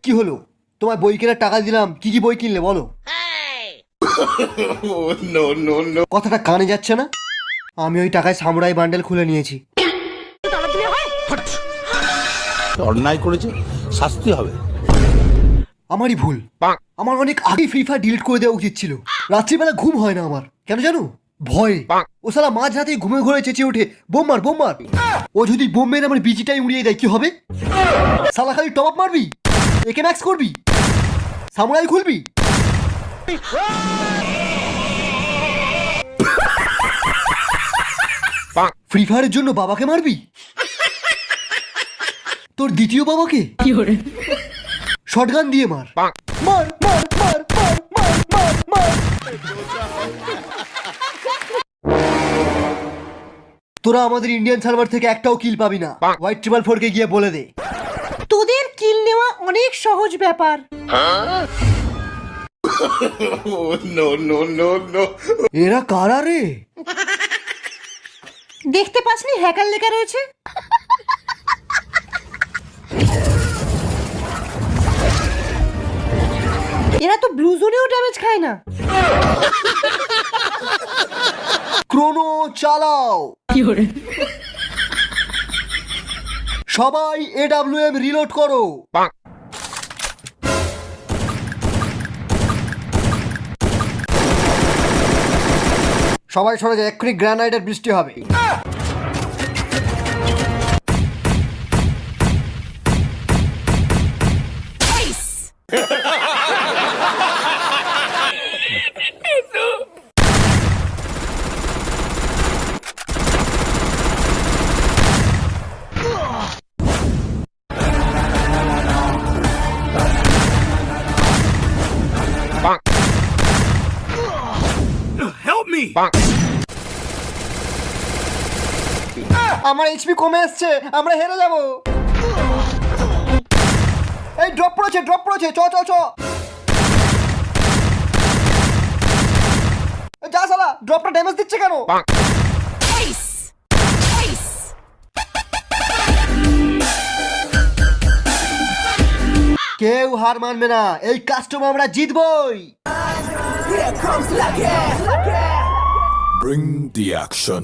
কি হলো? তোমার বই কেনার টাকা দিলাম, কি কি বই কিনলে বলো? কথাটা কানে যাচ্ছে না? আমি ওই টাকায় সামুরাই বান্ডেল খুলে নিয়েছি। অন্যায় করেছে, শাস্তি হবে। আমারই ভুল। আমার অনেক আগে ফ্রি ফায়ার ডিলিট করে দেওয়া উচিত ছিল। রাত্রিবেলা ঘুম হয় না আমার, কেন জানো? ভয়ে। ও শালা মাঝ রাতে ঘুমে ঘরে চেঁচিয়ে ওঠে, বোম মার বোম মার। ও যদি বোম মেরে আমার বিজিটাই উড়িয়ে দেয় কি হবে? শালা খালি টপ আপ মারবি, একে ম্যাক্স করবি, সামুরাই খুলবি। ফ্রি ফায়ারের জন্য বাবাকে মারবি? তোর দ্বিতীয় বাবাকে শটগান দিয়ে মার। মার মার মার মার মার মার মার। তোরা আমাদের ইন্ডিয়ান সার্ভার থেকে একটাও কিল পাবি না। হোয়াইট ট্রিপল 4 কে গিয়ে বলে দে। তোদের কিল নেওয়া অনেক সহজ ব্যাপার। এরা কারা রে? দেখতে পাসনি হ্যাকার লেখা রয়েছে? এরা তো ব্লু জোনেও ড্যামেজ খায় না। ক্রোনো চালাও। সবাই AWM রিলোড করো। সবাই সরে যায়, এক্ষুনি গ্রানাইডের বৃষ্টি হবে। আমার এইচপি কমে আসছে, আমরা হেরে যাব। এই ড্রপ পড়েছে, ড্রপ পড়েছে, চ চ চ। যা শালা, ড্রপটা ড্যামেজ দিচ্ছে কেন? কেউ হার মানবে না, এই কাস্টম আমরা জিতবই। Bring the action.